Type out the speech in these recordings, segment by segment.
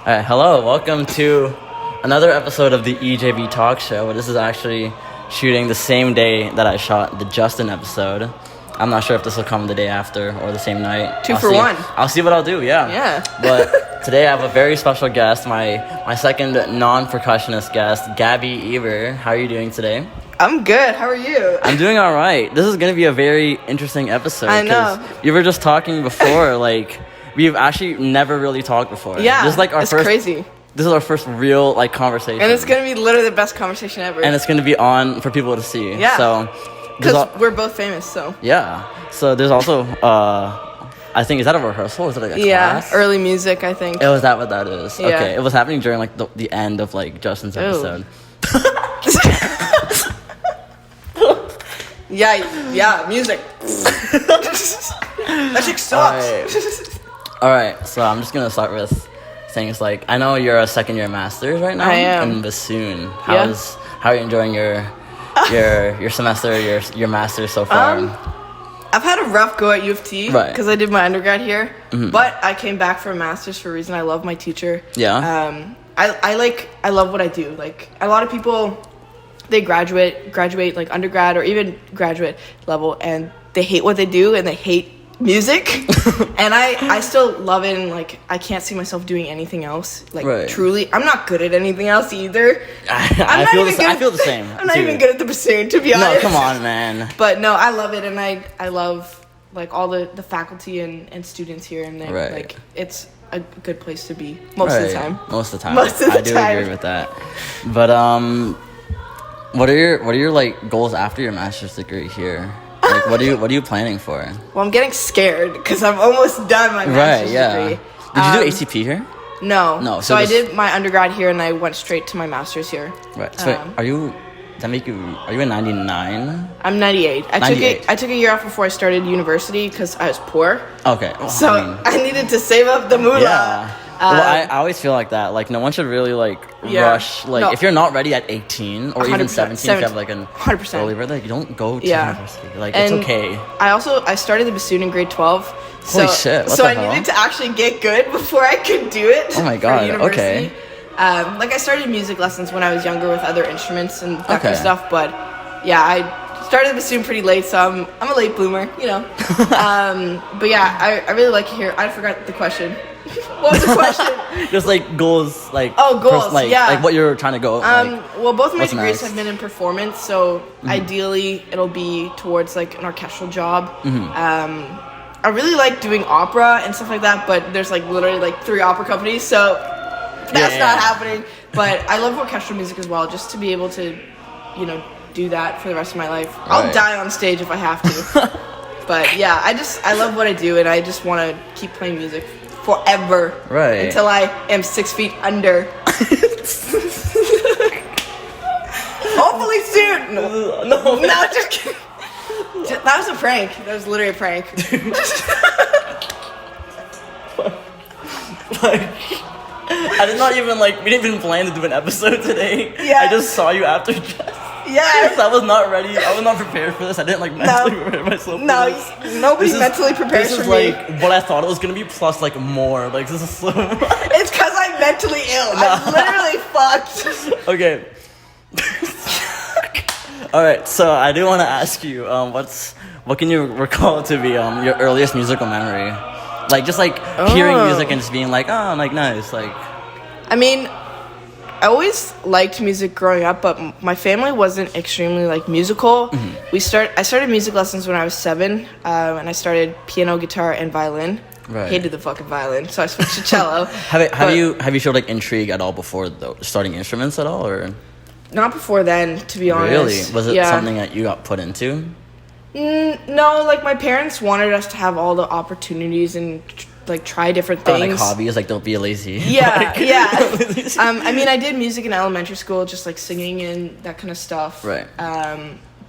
Hello, welcome to another episode of the EJB Talk Show. This is actually shooting the same day that I shot the Justin episode. I'm not sure if this will come the day after or the same night. Two for one. I'll see what I'll do, yeah. But today I have a very special guest, my second non-percussionist guest, Gabi Eber. How are you doing today? I'm good. How are you? I'm doing all right. This is going to be a very interesting episode. I know. You were just talking before, we've actually never really talked before. Yeah, this is it's crazy. This is our first real conversation. And it's going to be literally the best conversation ever. And it's going to be on for people to see. Yeah. So, because we're both famous, so. Yeah. So there's also, I think, is that a rehearsal? Is it like a class? Yeah, early music, I think. Oh, is that what that is? Yeah. Okay. It was happening during the end of Justin's episode. Yeah, music. That shit sucks. All right, so I'm just gonna start with things I know you're a second year master's right now. I am. In bassoon. How are you enjoying your semester, your master's so far? I've had a rough go at U of T because I did my undergrad here, but I came back for a master's for a reason. I love my teacher. Yeah. I love what I do. A lot of people, they graduate undergrad or even graduate level, and they hate what they do and they hate music. And I still love it, and I can't see myself doing anything else. Truly, I'm not good at anything else either. I feel the same. I'm not even good at the bassoon, to be honest. No, come on, man. But no, I love it, and I love all the faculty and students here, and it's a good place to be most of the time. Most of the time. I do agree with that. But what are your goals after your master's degree here? What are you planning for? Well, I'm getting scared because I'm almost done my master's degree. Did you do ACP here? No. So I did my undergrad here, and I went straight to my master's here. Right. So are you in 99? I'm 98. I took a year off before I started university because I was poor. Okay. Well, so I needed to save up the moolah. Yeah. Well, I always feel like that. No one should really rush. If you're not ready at 18 or even 17, if you have an 100% early birthday, you don't go to university. It's okay. I started the bassoon in grade 12. Holy shit! What so the I hell? needed to actually get good before I could do it. Oh my god! Okay. I started music lessons when I was younger with other instruments and that kind of stuff. But yeah, I started the bassoon pretty late, so I'm a late bloomer, you know. But yeah, I really like it here. I forgot the question. What was the question? Just goals, goals, what you're trying to go. Well, both of my degrees have been in performance, so ideally it'll be towards an orchestral job. I really like doing opera and stuff like that, but there's literally 3 opera companies, so that's not happening. But I love orchestral music as well, just to be able to, do that for the rest of my life. Right. I'll die on stage if I have to. But yeah, I love what I do, and I just want to keep playing music forever. Right. Until I am 6 feet under. Hopefully soon. No, just kidding. That was a prank. That was literally a prank. I did not even we didn't even plan to do an episode today. Yeah. I just saw you after just. Yes. I was not ready. I was not prepared for this. I didn't mentally prepare myself for this. Nobody mentally prepares for me. This is what I thought it was gonna be plus more. This is so It's because I'm mentally ill. I'm literally fucked. Okay. Alright, so I do want to ask you, what can you recall to be your earliest musical memory? Hearing music and just being nice. I mean, I always liked music growing up, but my family wasn't extremely musical. Mm-hmm. I started music lessons when I was 7, and I started piano, guitar, and violin. Right. Hated the fucking violin, so I switched to cello. Have you showed intrigue at all before starting instruments at all, or? Not before then, to be honest. Really? Was it something that you got put into? No, my parents wanted us to have all the opportunities and try different things. Hobbies, don't be lazy. Yeah, yeah. I mean, I did music in elementary school, just singing and that kind of stuff. Right.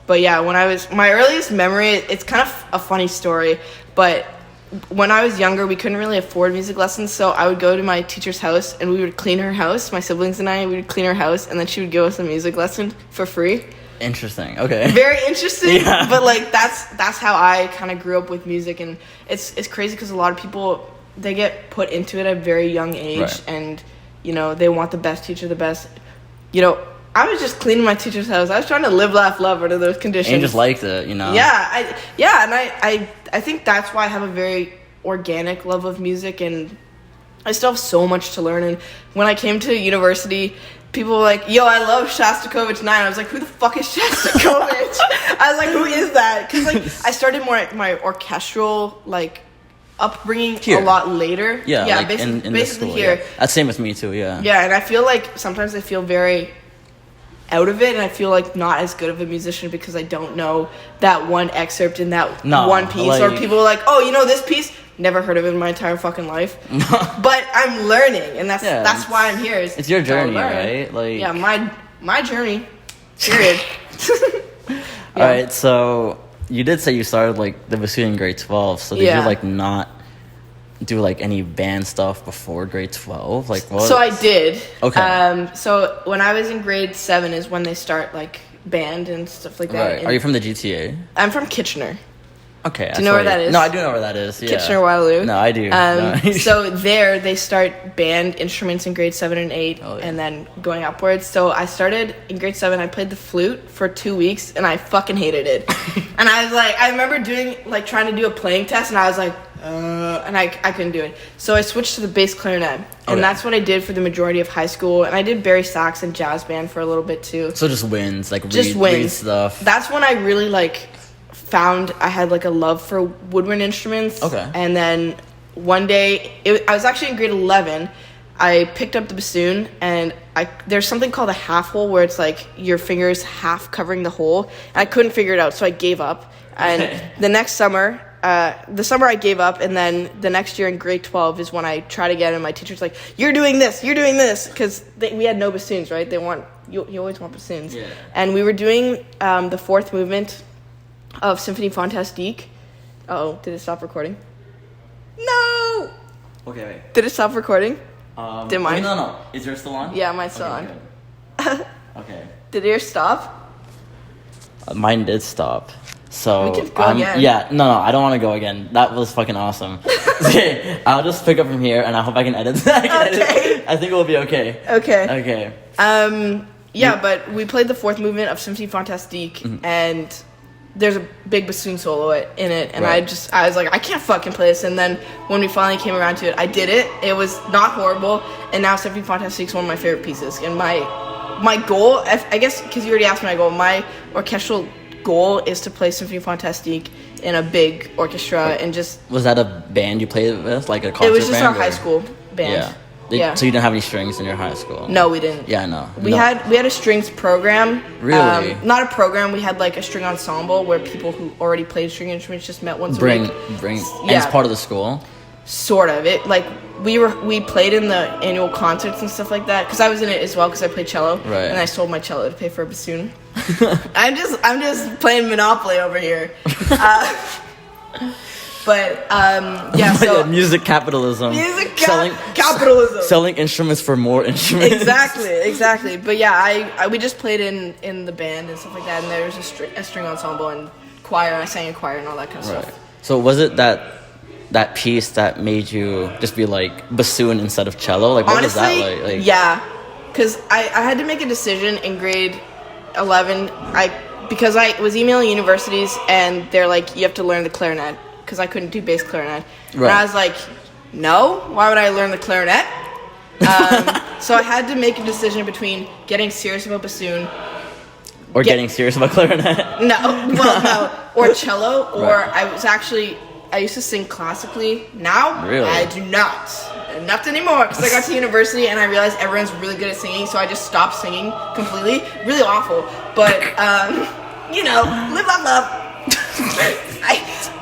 But yeah, my earliest memory, it's kind of a funny story, but when I was younger, we couldn't really afford music lessons, so I would go to my teacher's house, and we would clean her house. My siblings and I, we would clean her house, and then she would give us a music lesson for free. Interesting. Okay. Very interesting. Yeah. But that's how I kind of grew up with music, and it's crazy because a lot of people, they get put into it at a very young age, right. and you know, they want the best teacher, the best, you know. I was just cleaning my teacher's house. I was trying to live, laugh, love under those conditions. And you just liked it, you know? Yeah, and I think that's why I have a very organic love of music, and I still have so much to learn. And when I came to university, people were like, yo, I love Shostakovich 9. I was like, who the fuck is Shostakovich? I was like, who is that? Because, like, I started my orchestral, like, upbringing here. A lot later. Yeah, like basically school, here. Yeah. That's same with me, too, yeah. Yeah, and I feel like sometimes I feel very out of it, and I feel like not as good of a musician because I don't know that one excerpt in that one piece. Like, or people are like, oh, you know this piece? Never heard of it in my entire fucking life. But I'm learning, and that's why I'm here. It's your journey, right? Like, yeah, my journey. Period. All right, so you did say you started like the bassoon in grade 12. So did you like not do like any band stuff before grade 12? Like what? So I did. Okay. So when I was in grade 7 is when they start like band and stuff like that. Right. Are you from the GTA? I'm from Kitchener. Okay. Do you know where that is? No, I do know where that is. Yeah. Kitchener-Waterloo. No, I do. So there they start band instruments in grade 7 and 8, and then going upwards. So I started in grade 7. I played the flute for 2 weeks, and I fucking hated it. And I was like, I remember trying to do a playing test, and I was like, and I couldn't do it. So I switched to the bass clarinet, and that's what I did for the majority of high school. And I did bari sax and jazz band for a little bit too. So just wins, like read stuff. That's when I really found I had like a love for woodwind instruments. Okay. And then one day, I was actually in grade 11. I picked up the bassoon, and there's something called a half hole where it's like your fingers half covering the hole. And I couldn't figure it out, so I gave up. And the next summer, the summer I gave up, and then the next year in grade 12 is when I tried again, and my teacher's like, you're doing this, because we had no bassoons, right? They want, you always want bassoons. Yeah. And we were doing the fourth movement of Symphonie Fantastique. Uh-oh, did it stop recording? No! Okay, wait. Did it stop recording? Did mine? Wait, no. Is yours still on? Yeah, mine's still on. Okay. Did yours stop? Mine did stop. So we could go again. Yeah, no, I don't want to go again. That was fucking awesome. Okay, I'll just pick up from here, and I hope I can edit that. Okay. I think it will be okay. Okay. Yeah, but we played the fourth movement of Symphonie Fantastique, and there's a big bassoon solo in it, and I was like, I can't fucking play this. And then when we finally came around to it, I did it. It was not horrible, and now Symphonie Fantastique is one of my favorite pieces. And my goal, I guess, because you already asked my goal, my orchestral goal is to play Symphonie Fantastique in a big orchestra and just... Was that a band you played with, like a concert band? It was just our high school band. Yeah. So you didn't have any strings in your high school? No, we didn't. Yeah, no. We had a strings program. Really? Not a program. We had like a string ensemble where people who already played string instruments just met once a week. And it's part of the school? Sort of. It we played in the annual concerts and stuff like that, because I was in it as well because I played cello. Right. And I sold my cello to pay for a bassoon. I'm just playing Monopoly over here. But yeah, so music capitalism. Capitalism. Selling instruments for more instruments. Exactly. But yeah, we just played in the band and stuff like that, and there was a string ensemble and choir. I sang in choir and all that kind of stuff. So was it that piece that made you just be like bassoon instead of cello? Like, what honestly, was that like? Yeah, because I had to make a decision in grade 11. Because I was emailing universities, and they're like, you have to learn the clarinet, because I couldn't do bass clarinet. Right. And I was like, no, why would I learn the clarinet? So I had to make a decision between getting serious about bassoon or getting serious about clarinet. No, or cello, or I used to sing classically. Now, really? I do not. Not anymore, because I got to university and I realized everyone's really good at singing, so I just stopped singing completely. Really awful. But, live, love, love.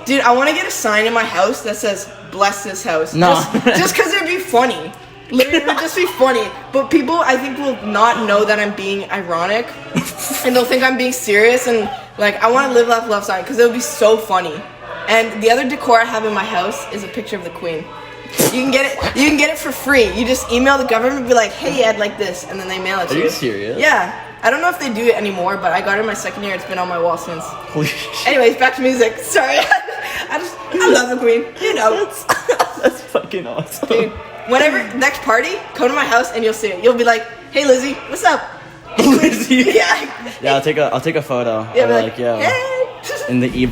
Dude, I want to get a sign in my house that says, bless this house. No. Just because it'd be funny. Literally, it would just be funny. But people, I think, will not know that I'm being ironic. And they'll think I'm being serious. And, I want to live, laugh, love sign, because it would be so funny. And the other decor I have in my house is a picture of the Queen. You can get it for free. You just email the government and be like, hey, I'd like this, and then they mail it to you. Are you serious? Yeah. I don't know if they do it anymore, but I got it in my second year. It's been on my wall since. Holy shit. Anyways, back to music. Sorry. I love the Queen. You know. That's fucking awesome. Dude, whenever next party, come to my house and you'll see it. You'll be like, "Hey, Lizzie, what's up?" Lizzie. Yeah. Yeah, I'll take a photo. Yeah, I'll be like, yo, hey. in the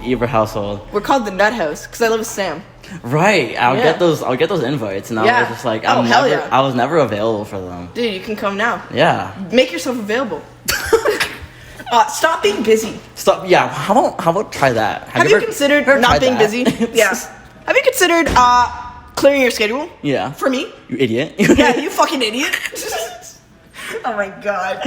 Eber household. We're called the Nut House because I live with Sam. Right. I'll get those invites, and I was just like, I was never available for them. Dude, you can come now. Yeah. Make yourself available. Stop being busy. Stop. Yeah. How about try that? Have you considered not being busy? Yeah. Have you considered clearing your schedule? Yeah. For me? You idiot. Yeah, you fucking idiot. Oh my god.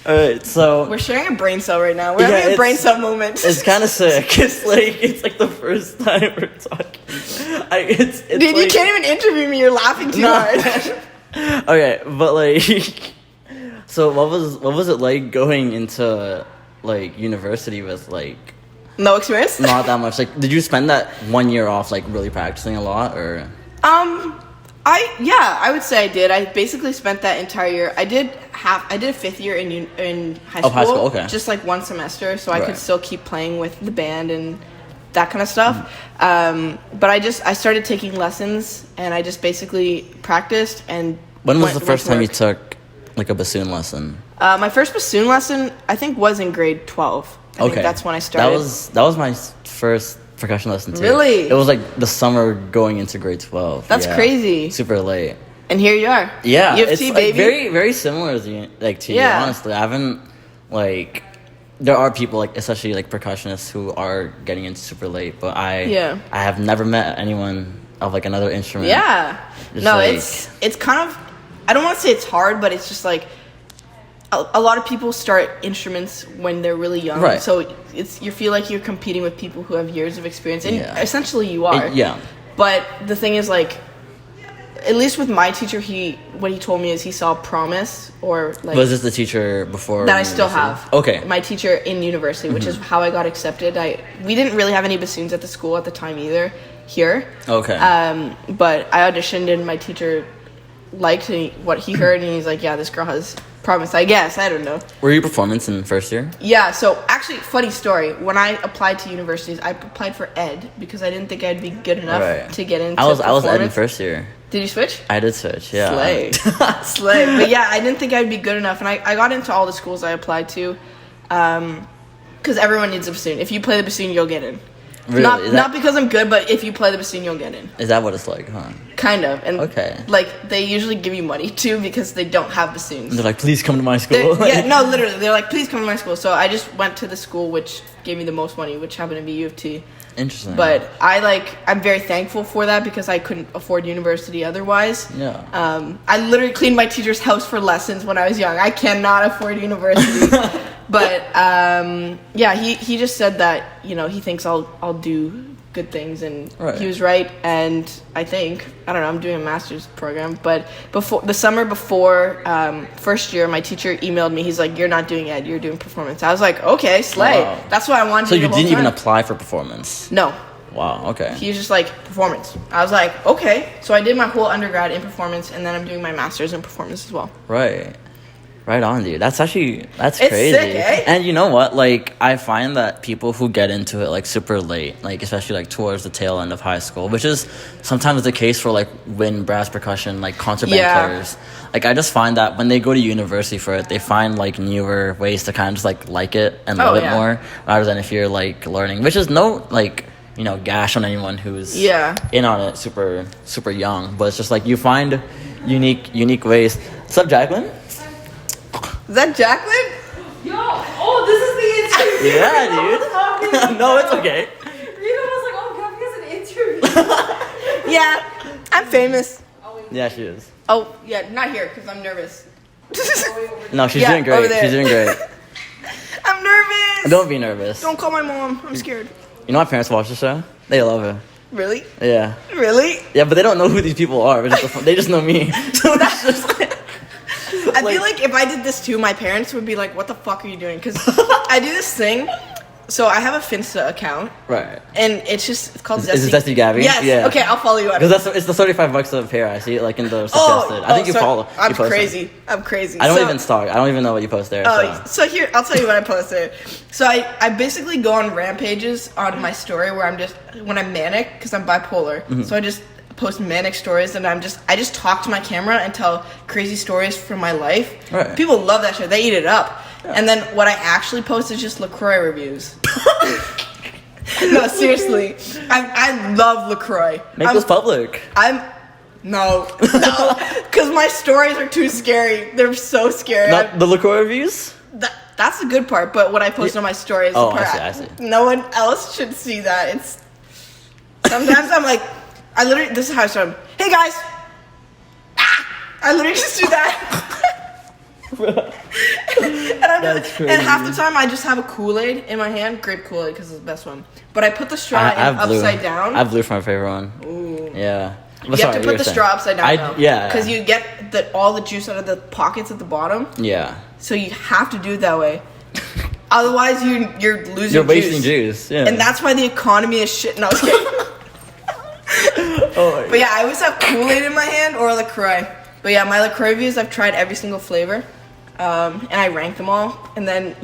Alright, so we're sharing a brain cell right now. We're having a brain cell moment. It's kind of sick. It's like the first time we're talking. It's Dude, like, you can't even interview me. You're laughing too hard. Okay, but like, so what was it like going into like university with like no experience? Not that much. Like, did you spend that 1 year off like really practicing a lot, or? I would say I did. I basically spent that entire year. I did a fifth year in high school. Oh, high school, okay. Just like one semester, so I could still keep playing with the band and that kind of stuff. But I started taking lessons, and I just basically practiced. And when was the first time you took like a bassoon lesson? My first bassoon lesson, I think, was in grade 12. I think that's when I started. That was my first percussion lesson too. Really? It was like the summer going into grade 12. That's crazy. Super late. And here you are. Yeah, UFT, it's like baby. very, very similar to you, honestly. I haven't, like, there are people, like, especially, like, percussionists who are getting into super late, but I have never met anyone of, like, another instrument. Yeah. Just no, like, it's kind of, I don't want to say it's hard, but it's just, like, a lot of people start instruments when they're really young. Right. So you feel like you're competing with people who have years of experience, and essentially you are. Yeah. But the thing is, like, at least with my teacher, what he told me is he saw promise, or like. Was this the teacher before? That I still have. Okay. My teacher in university, which is how I got accepted. We didn't really have any bassoons at the school at the time either here. Okay. But I auditioned, and my teacher liked what he heard, and he's like, yeah, this girl has promise, I guess. I don't know. Were you performance in first year? Yeah, so actually, funny story. When I applied to universities, I applied for ed because I didn't think I'd be good enough to get into I was ed in first year. Did you switch? I did switch, yeah. Slay. But yeah, I didn't think I'd be good enough, and I got into all the schools I applied to because everyone needs a bassoon. If you play the bassoon, you'll get in. Really? Not because I'm good, but if you play the bassoon, you'll get in. Is that what it's like, huh? Kind of. And like, they usually give you money too because they don't have bassoons. And they're like, please come to my school. Literally, they're like, please come to my school. So I just went to the school which gave me the most money, which happened to be U of T. Interesting. But I'm very thankful for that because I couldn't afford university otherwise. Yeah. I literally cleaned my teacher's house for lessons when I was young. I cannot afford university. But he just said that, he thinks I'll do good things, and he was right. And I think, I don't know, I'm doing a master's program, but the summer before first year, my teacher emailed me. He's like, you're not doing ed, you're doing performance. I was like, okay, slay. Wow. That's what I wanted to do. So you didn't even apply for performance? No. Wow, okay. He was just like, performance. I was like, okay. So I did my whole undergrad in performance, and then I'm doing my master's in performance as well. Right on, dude. That's crazy. It's sick, eh? And you know what? Like, I find that people who get into it, like, super late, like, especially, like, towards the tail end of high school, which is sometimes the case for, like, wind, brass, percussion, like, concert band players. Like, I just find that when they go to university for it, they find, like, newer ways to kind of just, like it and love it more, rather than if you're, like, learning, which is no, like, gash on anyone who's in on it super, super young. But it's just, like, you find unique ways. What's up, Jacqueline? Is that Jacqueline? Yo, this is the interview. Yeah, dude. No, it's okay. Rita was like, Gabi has an interview. Yeah, I'm famous. Yeah, she is. Oh, yeah, not here because I'm nervous. No, she's doing great. She's doing great. I'm nervous. Don't be nervous. Don't call my mom. I'm scared. You know my parents watch the show? They love it. Really? Yeah. Really? Yeah, but they don't know who these people are. They just know me. So that's just like... I feel like if I did this too, my parents would be like, what the fuck are you doing? Because I do this thing. So I have a Finsta account. Right. And it's called Zesty. Is it Zesty Gabi? Yes. Yeah. Okay, I'll follow you up. Because it's the $35 of hair. I see it like in the suggested. I think you follow. I'm crazy. I'm crazy. I don't even stalk. I don't even know what you post there. So here, I'll tell you what I post there. So I basically go on rampages on my story where when I'm manic, because I'm bipolar. Mm-hmm. So I just post manic stories, and I just talk to my camera and tell crazy stories from my life. Right. People love that shit. They eat it up. Yeah. And then what I actually post is just LaCroix reviews. No, seriously. I love LaCroix. Make this public. No, because my stories are too scary. They're so scary. Not the LaCroix reviews? That's the good part, but what I post on my stories, I see. No one else should see that. It's sometimes I'm like, this is how I start. Hey guys, I literally just do that. That's crazy. And half the time I just have a Kool-Aid in my hand, grape Kool-Aid because it's the best one. But I put the straw in upside down. I have blue for my favorite one. Ooh. Yeah. You have to put the straw upside down though. Yeah. Because you get all the juice out of the pockets at the bottom. Yeah. So you have to do it that way. Otherwise, you're losing juice. You're wasting juice, yeah. And that's why the economy is shit. No, I was kidding. But yeah, I always have Kool-Aid in my hand or LaCroix. But yeah, my LaCroix reviews, I've tried every single flavor. And I ranked them all. And then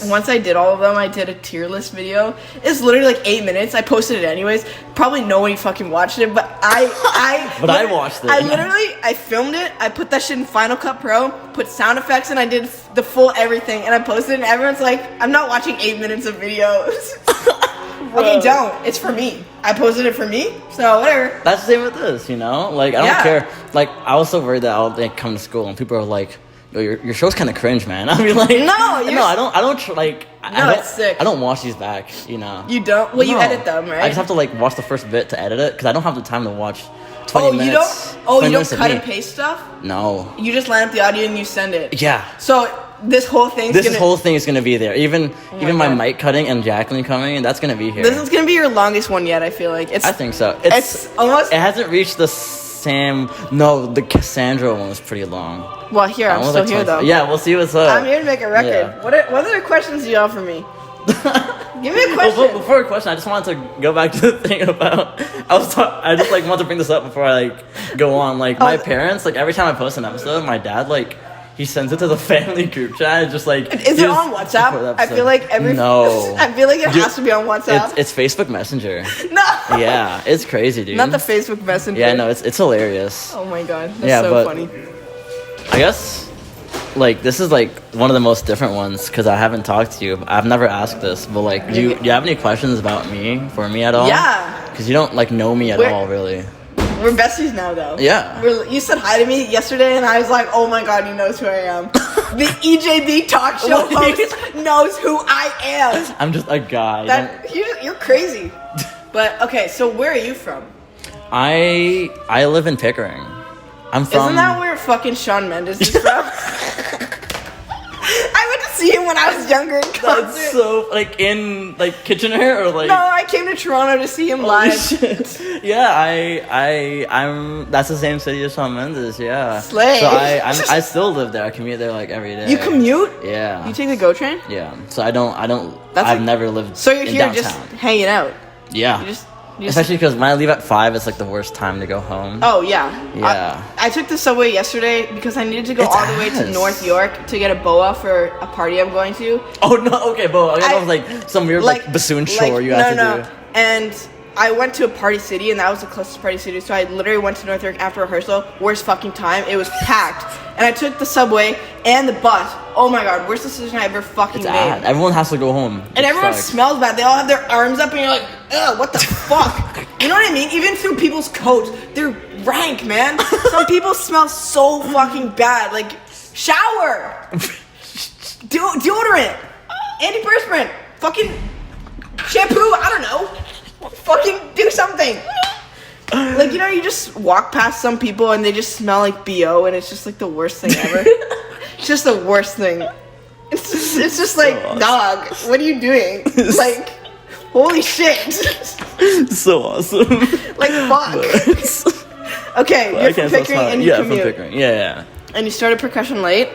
once I did all of them, I did a tier list video. It's literally like 8 minutes. I posted it anyways. Probably nobody fucking watched it, but I watched it. I filmed it. I put that shit in Final Cut Pro, put sound effects, and I did the full everything. And I posted it, and everyone's like, I'm not watching 8 minutes of videos. Okay, don't. It's for me. I posted it for me, so whatever. That's the same with this, you know? Like, I don't care. Like, I was so worried that I'll come to school, and people are like, yo, your show's kind of cringe, man. I mean, like, it's sick. I don't watch these back, you know. You don't? Well, you edit them, right? I just have to like watch the first bit to edit it because I don't have the time to watch 20 minutes. You don't cut and paste stuff? No. You just line up the audio and you send it. Yeah. So this whole thing is gonna be there. Even my mic cutting and Jacqueline coming, that's gonna be here. This is gonna be your longest one yet. I feel like I think so. It's almost. It hasn't reached the same. No, the Cassandra one was pretty long. Well, here I'm still here though. Yeah, we'll see what's up. I'm here to make a record. Yeah. What other questions do you have for me? Give me a question. Well, before a question, I just wanted to go back to the thing about. I just like want to bring this up before I like go on. Like my parents, like every time I post an episode, my dad like. He sends it to the family group chat. Just like is it on WhatsApp? I feel like I feel like it has to be on WhatsApp. It's Facebook Messenger. No. Yeah, it's crazy, dude. Not the Facebook Messenger. Yeah, no, it's hilarious. Oh my god, that's so funny. I guess like this is like one of the most different ones because I haven't talked to you. I've never asked this, but like, do you have any questions about me at all? Yeah. Because you don't like know me at all, really. We're besties now, though. Yeah. You said hi to me yesterday, and I was like, oh my god, he knows who I am. The EJB talk show host knows who I am. I'm just a guy. You're crazy. But, okay, so where are you from? I live in Pickering. I'm from... Isn't that where fucking Shawn Mendes is from? I went to see him when I was younger in concert. That's so, like, in, like, Kitchener or, like... No, I came to Toronto to see him live. Shit. Yeah, I'm... That's the same city as Shawn Mendes, yeah. Slay. So I still live there. I commute there, like, every day. You commute? Yeah. You take the GO train? Yeah. So I've never lived So you're in here downtown. just hanging out? Yeah. Especially because when I leave at 5, it's like the worst time to go home. Oh, yeah. Yeah. I took the subway yesterday because I needed to go all the way to North York to get a boa for a party I'm going to. Oh, no. Okay, boa. I was like some weird like bassoon show you have to do. And I went to a Party City, and that was the closest Party City. So I literally went to North York after rehearsal. Worst fucking time. It was packed. And I took the subway and the bus. Oh my god, worst decision I ever fucking made. Everyone has to go home. And everyone smells bad. They all have their arms up, and you're like, ugh, what the fuck? You know what I mean? Even through people's coats, they're rank, man. Some people smell so fucking bad. Like, shower! Deodorant! Antiperspirant! Fucking shampoo! I don't know. Fucking do something. Like, you know, you just walk past some people and they just smell like BO, and it's just like the worst thing ever. It's just the worst thing. It's just like, awesome. Dog, what are you doing? Like, holy shit. So awesome. Like, fuck. Okay, you're from Pickering and you commute. From Pickering. Yeah. And you started percussion late?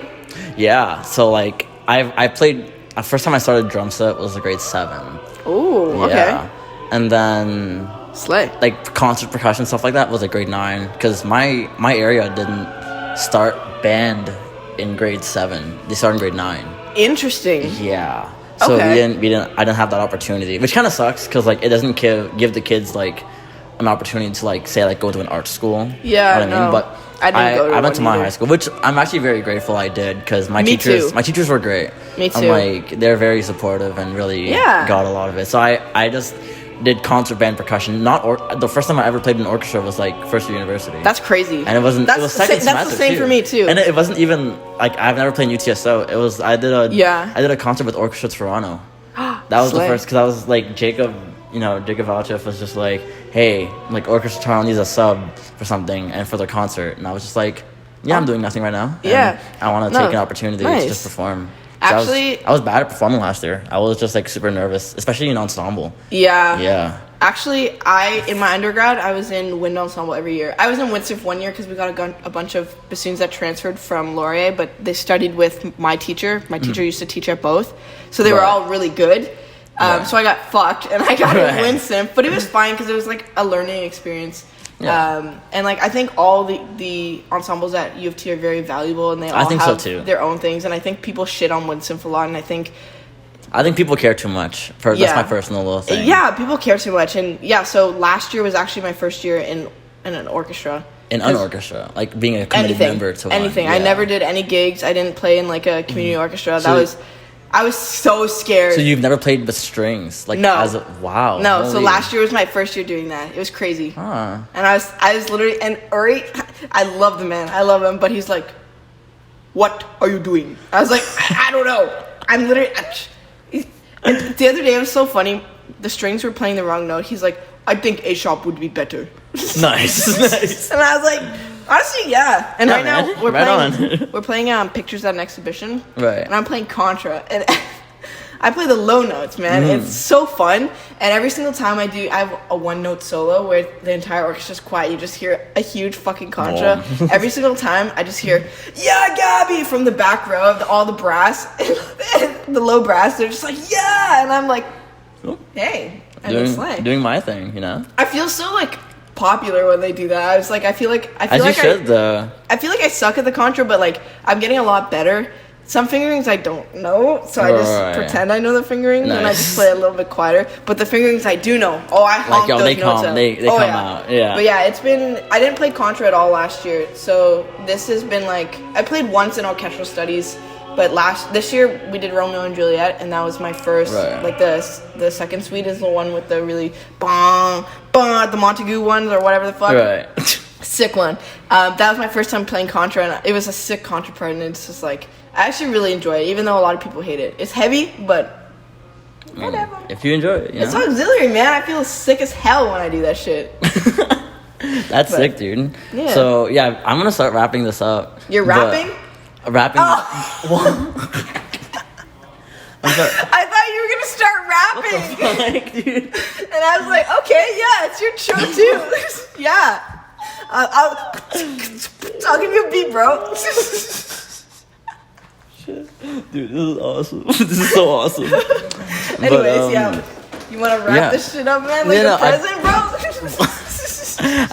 Yeah, so like, I played, first time I started drum set was like grade 7. Ooh, okay. Yeah. And then slay, like concert percussion stuff like that was like grade 9 because my area didn't start band in grade 7. They started in grade 9. Interesting. Yeah. So I didn't have that opportunity, which kind of sucks because like it doesn't give the kids like an opportunity to like say like go to an art school. Yeah, you know what I mean? But I didn't go to I went to one my either. high school, which I'm actually very grateful I did because my Me too. teachers were great. Me too. I'm like they're very supportive and really got a lot of it. So I just did concert band percussion. The first time I ever played in an orchestra was like first year university. That's crazy. And it wasn't. That's it was second semester. That's the same for me too. And it wasn't even like I've never played in UTSO. It was I did a concert with Orchestra Toronto. That was the first because I was like Jacob Valchef was just like, hey, like Orchestra Toronto needs a sub for something and for their concert, and I was just like, yeah, I'm doing nothing right now. Yeah, I want to take an opportunity to just perform. So actually, I was bad at performing last year. I was just like super nervous, especially in ensemble. Yeah. Actually, in my undergrad, I was in wind ensemble every year. I was in windsurf one year because we got a bunch of bassoons that transferred from Laurier, but they studied with my teacher. My teacher used to teach at both, so they were all really good. So I got fucked, and I got in windsurf, but it was fine because it was like a learning experience. Yeah. And like I think all the ensembles at U of T are very valuable, and they all have their own things. And I think people shit on windsurf a lot, and I think people care too much. That's my personal little thing. Yeah, people care too much, and so last year was actually my first year in an orchestra. In an orchestra, like being a committee member to anything. one. I never did any gigs. I didn't play in like a community orchestra. I was so scared. So you've never played with strings? Like, no. Wow. No, so last year was my first year doing that. It was crazy. Huh. And I was literally, and Uri, I love the man. I love him, but he's like, what are you doing? I was like, I don't know. I'm literally, and the other day it was so funny. The strings were playing the wrong note. He's like, I think A sharp would be better. Nice. And I was like, honestly, yeah. And right now we're playing pictures at an exhibition. Right. And I'm playing contra, and I play the low notes, man. It's so fun. And every single time I have a one note solo where the entire orchestra's quiet. You just hear a huge fucking contra. Every single time I just hear, yeah, Gabi, from the back row of all the brass, and the low brass. They're just like, yeah, and I'm like, hey, I'm doing my thing, you know. I feel so like popular when they do that. I was like, I feel like I feel like I suck at the contra, but like I'm getting a lot better. Some fingerings I don't know, so I just pretend I know the fingerings and I just play a little bit quieter. But the fingerings I do know. Oh, I honk those notes out. They come out. Yeah. But yeah, I didn't play contra at all last year, so this has been like I played once in orchestral studies. But this year we did Romeo and Juliet, and that was my first. Like the second suite is the one with the really the Montague ones or whatever the fuck. Right. Sick one. That was my first time playing contra, and it was a sick contra part, and it's just like I actually really enjoy it, even though a lot of people hate it. It's heavy, but whatever. If you enjoy it, it's auxiliary, man. I feel sick as hell when I do that shit. That's sick, dude. Yeah. So yeah, I'm gonna start wrapping this up. You're rapping. Rapping. Oh. I'm sorry. I thought you were gonna start rapping. What the fuck, dude? And I was like, okay, yeah, it's your show too. Yeah. I'll give you a beat, bro. Dude, this is awesome. This is so awesome. Anyways, you want to wrap this shit up, man? Like a present, bro?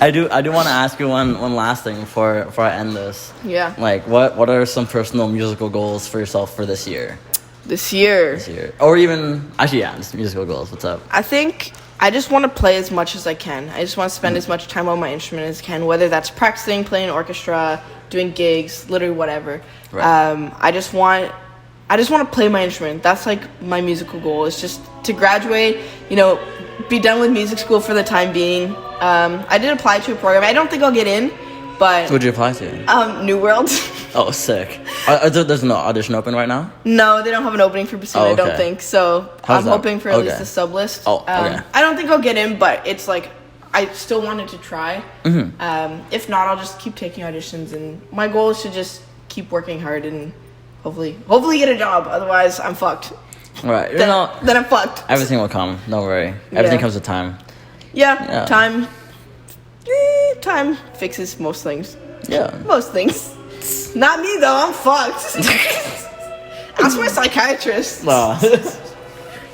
I do want to ask you one last thing before I end this. Yeah. Like, what are some personal musical goals for yourself for this year? This year. Or even, actually, just musical goals. What's up? I think I just want to play as much as I can. I just want to spend as much time on my instrument as I can, whether that's practicing, playing orchestra, doing gigs, literally whatever. Right. I just want to play my instrument. That's like my musical goal. Is just to graduate, be done with music school for the time being. I did apply to a program. I don't think I'll get in, but what'd you apply to? New World. Oh, sick. There's no audition open right now? No, they don't have an opening for bassoon. I don't think so. I'm hoping for at least a sub list. I don't think I'll get in, but it's like I still wanted to try. If not, I'll just keep taking auditions, and my goal is to just keep working hard and hopefully get a job. Otherwise, I'm fucked. Right. Then I'm fucked. Everything will come. Don't worry. Everything comes with time. Yeah. Time fixes most things. Yeah. Most things. Not me though. I'm fucked. Ask my psychiatrist.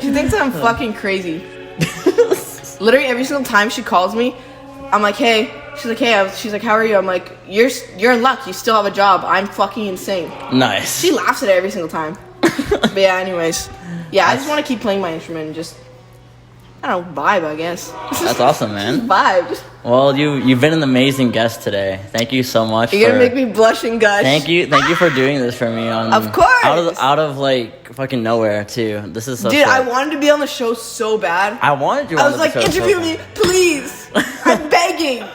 She thinks I'm fucking crazy. Literally every single time she calls me, I'm like, hey. She's like, hey. She's like, how are you? I'm like, you're in luck. You still have a job. I'm fucking insane. Nice. She laughs at it every single time. But yeah, anyways. Yeah, I just want to keep playing my instrument and just, I don't know, vibe, I guess. That's awesome, man. Vibe. Well, you've been an amazing guest today. Thank you so much. You're gonna make me blush and gush. Thank you for doing this for me. Of course. Out of like fucking nowhere too. This is so. Dude, sick. I wanted to be on the show so bad. I wanted you. I was like, interview me, please. I'm begging.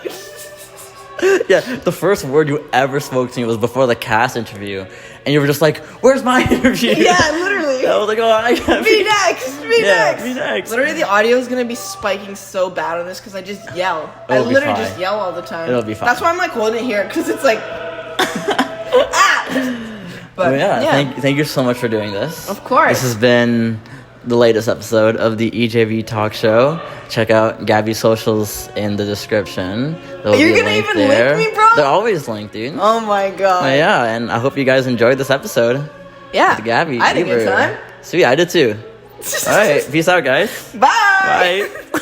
Yeah, the first word you ever spoke to me was before the cast interview, and you were just like, "Where's my interview?" Yeah, literally. I was like, "Oh, I can't Me next. Me next. Me next." Literally, the audio is gonna be spiking so bad on this because I just yell. It'll be literally fine. just yell all the time. It'll be fine. That's why I'm like holding it here because it's like, ah. But yeah. Thank you so much for doing this. Of course. This has been the latest episode of the EJB Talk Show. Check out Gabi's socials in the description. You're gonna even link me, bro? They're always linked, dude. Oh my god. But yeah, and I hope you guys enjoyed this episode. Yeah. With Gabi I had a good Eber. time. Sweet, I did too. All right, peace out, guys. Bye. Bye.